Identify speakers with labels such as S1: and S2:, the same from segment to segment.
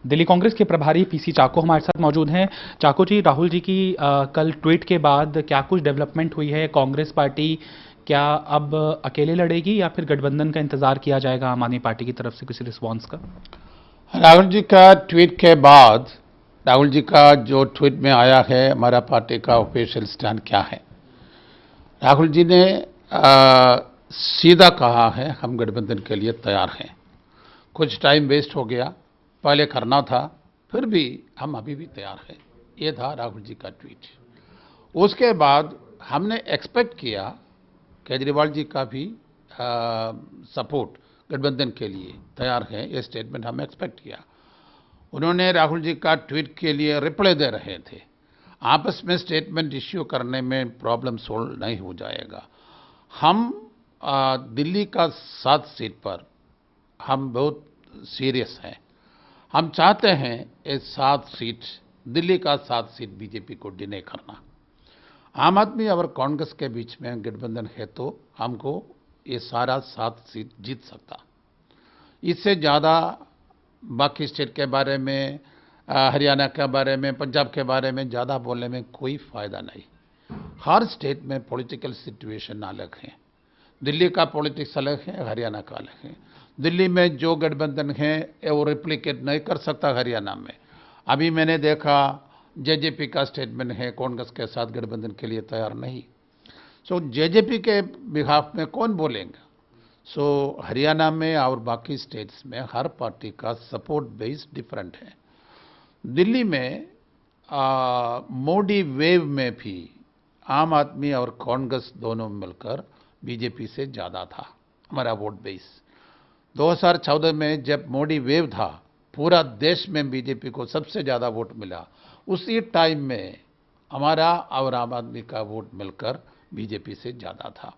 S1: दिल्ली कांग्रेस के प्रभारी पीसी चाको हमारे साथ मौजूद हैं। चाको जी, राहुल जी की कल ट्वीट के बाद क्या कुछ डेवलपमेंट हुई है? कांग्रेस पार्टी क्या अब अकेले लड़ेगी या फिर गठबंधन का इंतजार किया जाएगा आम आदमी पार्टी की तरफ से किसी रिस्पॉन्स का?
S2: राहुल जी का ट्वीट के बाद राहुल जी का जो ट्वीट में आया है, हमारा पार्टी का ऑफिशियल स्टैंड क्या है? राहुल जी ने सीधा कहा है, हम गठबंधन के लिए तैयार हैं। कुछ टाइम वेस्ट हो गया, पहले करना था, फिर भी हम अभी भी तैयार हैं। ये था राहुल जी का ट्वीट। उसके बाद हमने एक्सपेक्ट किया केजरीवाल जी का भी सपोर्ट गठबंधन के लिए तैयार है, ये स्टेटमेंट हम एक्सपेक्ट किया। उन्होंने राहुल जी का ट्वीट के लिए रिप्लाई दे रहे थे। आपस में स्टेटमेंट इश्यू करने में प्रॉब्लम सोल्व नहीं हो जाएगा। हम दिल्ली का 7 सीट पर हम बहुत सीरियस हैं। हम चाहते हैं ये 7 सीट, दिल्ली का 7 सीट बीजेपी को डिने करना। आम आदमी और कांग्रेस के बीच में गठबंधन है तो हमको ये सारा 7 सीट जीत सकता। इससे ज़्यादा बाकी स्टेट के बारे में, हरियाणा के बारे में, पंजाब के बारे में ज़्यादा बोलने में कोई फ़ायदा नहीं। हर स्टेट में पॉलिटिकल सिचुएशन अलग है। दिल्ली का पॉलिटिक्स अलग है, हरियाणा का अलग है। दिल्ली में जो गठबंधन है वो रिप्लिकेट नहीं कर सकता हरियाणा में। अभी मैंने देखा जेजेपी का स्टेटमेंट है, कांग्रेस के साथ गठबंधन के लिए तैयार नहीं। सो जेजेपी के बिहाफ में कौन बोलेगा? सो हरियाणा में और बाकी स्टेट्स में हर पार्टी का सपोर्ट बेस डिफरेंट है। दिल्ली में मोदी वेव में भी आम आदमी और कांग्रेस दोनों मिलकर बीजेपी से ज़्यादा था हमारा वोट बेस। 2014 में जब मोदी वेव था, पूरा देश में बीजेपी को सबसे ज़्यादा वोट मिला। उसी टाइम में हमारा और आम आदमी का वोट मिलकर बीजेपी से ज़्यादा था।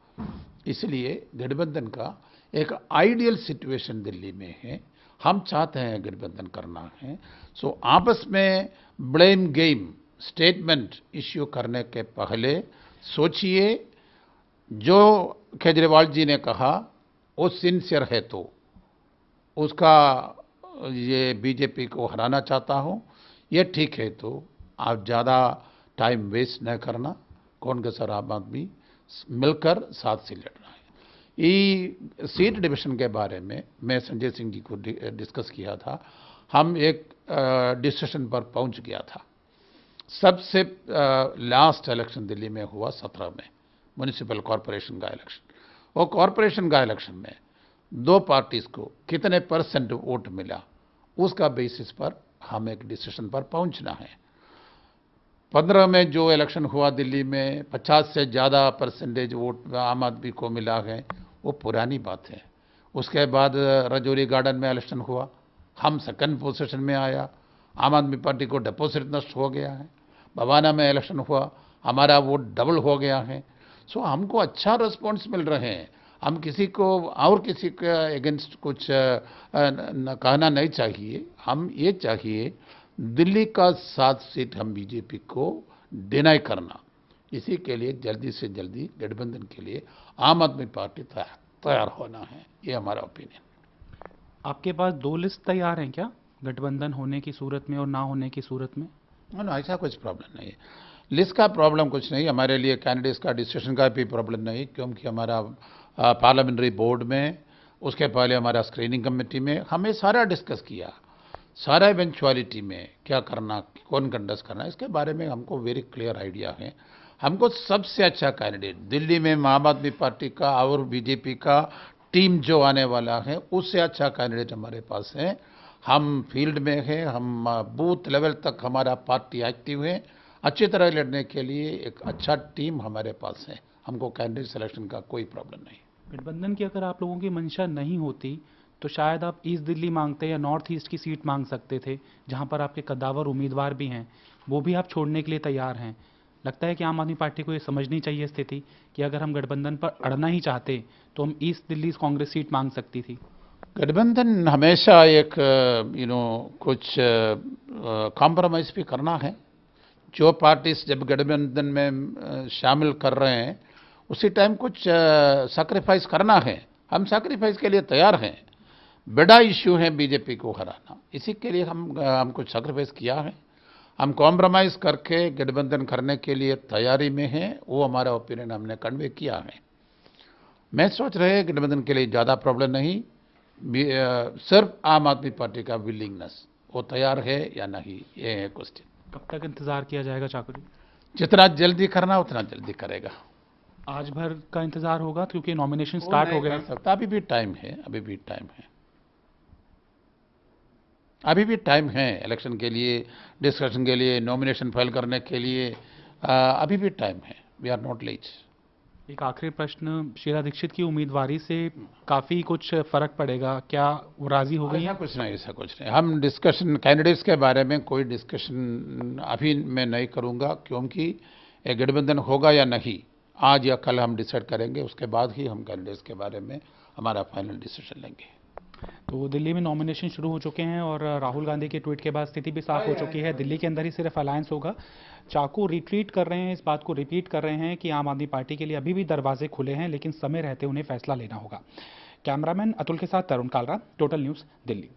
S2: इसलिए गठबंधन का एक आइडियल सिचुएशन दिल्ली में है। हम चाहते हैं गठबंधन करना है। सो आपस में ब्लेम गेम स्टेटमेंट इश्यू करने के पहले सोचिए। जो केजरीवाल जी ने कहा वो सिंसियर है तो उसका ये बीजेपी को हराना चाहता हूँ, ये ठीक है तो आप ज़्यादा टाइम वेस्ट न करना। कांग्रेस और आम आदमी मिलकर साथ से लड़ रहा है। ये सीट डिवीजन के बारे में मैं संजय सिंह जी को डिस्कस किया था। हम एक डिसीजन पर पहुंच गया था। सबसे लास्ट इलेक्शन दिल्ली में हुआ 17 में, म्यूनिसिपल कॉरपोरेशन का इलेक्शन। वो कॉरपोरेशन का इलेक्शन में 2 पार्टीज को कितने % वोट मिला, उसका बेसिस पर हम एक डिसीजन पर पहुंचना है। 15 में जो इलेक्शन हुआ दिल्ली में 50 से ज़्यादा % वोट आम आदमी को मिला है, वो पुरानी बात है। उसके बाद रजौरी गार्डन में इलेक्शन हुआ, हम सेकंड पोजीशन में आया, आम आदमी पार्टी को डिपॉजिट नष्ट हो गया है। बवाना में इलेक्शन हुआ, हमारा वोट डबल हो गया है। सो हमको अच्छा रिस्पॉन्स मिल रहे हैं। हम किसी को और किसी के अगेंस्ट कुछ कहना नहीं चाहिए। हम ये चाहिए दिल्ली का 7 सीट हम बीजेपी को डिनाई करना। इसी के लिए जल्दी से जल्दी गठबंधन के लिए आम आदमी पार्टी तैयार होना है। ये हमारा ओपिनियन।
S1: आपके पास 2 लिस्ट तैयार हैं क्या, गठबंधन होने की सूरत में और ना होने की सूरत में?
S2: ना, ऐसा कुछ प्रॉब्लम नहीं है। लिस्ट का प्रॉब्लम कुछ नहीं, हमारे लिए कैंडिडेट्स का डिसीजन का भी प्रॉब्लम नहीं, क्योंकि हमारा पार्लियामेंट्री बोर्ड में, उसके पहले हमारा स्क्रीनिंग कमेटी में हमें सारा डिस्कस किया। सारा इवेंचुअलिटी में क्या करना, कौन कंटेस्ट करना, इसके बारे में हमको वेरी क्लियर आइडिया है। हमको सबसे अच्छा कैंडिडेट दिल्ली में आम आदमी पार्टी का और बीजेपी का टीम जो आने वाला है, उससे अच्छा कैंडिडेट हमारे पास है। हम फील्ड में हैं, हम बूथ लेवल तक हमारा पार्टी एक्टिव है। अच्छी तरह लड़ने के लिए एक अच्छा टीम हमारे पास है। हमको कैंडिडेट सिलेक्शन का कोई प्रॉब्लम नहीं।
S1: गठबंधन की अगर आप लोगों की मंशा नहीं होती तो शायद आप ईस्ट दिल्ली मांगते या नॉर्थ ईस्ट की सीट मांग सकते थे, जहां पर आपके कद्दावर उम्मीदवार भी हैं, वो भी आप छोड़ने के लिए तैयार हैं। लगता है कि आम आदमी पार्टी को ये समझनी चाहिए स्थिति कि अगर हम गठबंधन पर अड़ना ही चाहते तो हम ईस्ट दिल्ली कांग्रेस सीट मांग सकती थी।
S2: गठबंधन हमेशा एक कुछ कॉम्प्रोमाइज़ भी करना है। जो पार्टीज जब गठबंधन में शामिल कर रहे हैं, उसी टाइम कुछ सैक्रिफाइस करना है। हम सैक्रिफाइस के लिए तैयार हैं। बड़ा इश्यू है बीजेपी को हराना। इसी के लिए हम कुछ सैक्रिफाइस किया है, हम कॉम्प्रोमाइज़ करके गठबंधन करने के लिए तैयारी में हैं, वो हमारा ओपिनियन हमने कन्वे किया है। मैं सोच रहे हैं गठबंधन के लिए ज़्यादा प्रॉब्लम नहीं, सिर्फ आम आदमी पार्टी का विलिंगनेस, वो तैयार है या नहीं, ये है क्वेश्चन।
S1: कब तक इंतजार किया जाएगा चाकू जी?
S2: जितना जल्दी करना उतना जल्दी करेगा।
S1: आज भर का इंतजार होगा क्योंकि नॉमिनेशन स्टार्ट हो गए हैं।
S2: सकता, अभी भी टाइम है, अभी भी टाइम है, अभी भी टाइम है इलेक्शन के लिए, डिस्कशन के लिए, नॉमिनेशन फाइल करने के लिए, अभी भी टाइम है। We are not late.
S1: एक आखिरी प्रश्न, शीला दीक्षित की उम्मीदवारी से काफ़ी कुछ फर्क पड़ेगा, क्या वो राजी हो गई
S2: ऐसा
S1: हैं?
S2: कुछ नहीं, ऐसा कुछ नहीं। हम डिस्कशन कैंडिडेट्स के बारे में कोई डिस्कशन अभी मैं नहीं करूंगा, क्योंकि ये गठबंधन होगा या नहीं आज या कल हम डिसाइड करेंगे, उसके बाद ही हम कैंडिडेट्स के बारे में हमारा फाइनल डिसीजन लेंगे।
S1: तो दिल्ली में नॉमिनेशन शुरू हो चुके हैं और राहुल गांधी के ट्वीट के बाद स्थिति भी साफ हो चुकी है। दिल्ली के अंदर ही सिर्फ अलायंस होगा। चाकू रिट्रीट कर रहे हैं, इस बात को रिपीट कर रहे हैं कि आम आदमी पार्टी के लिए अभी भी दरवाजे खुले हैं, लेकिन समय रहते उन्हें फैसला लेना होगा। कैमरामैन अतुल के साथ तरुण कालरा, टोटल न्यूज़, दिल्ली।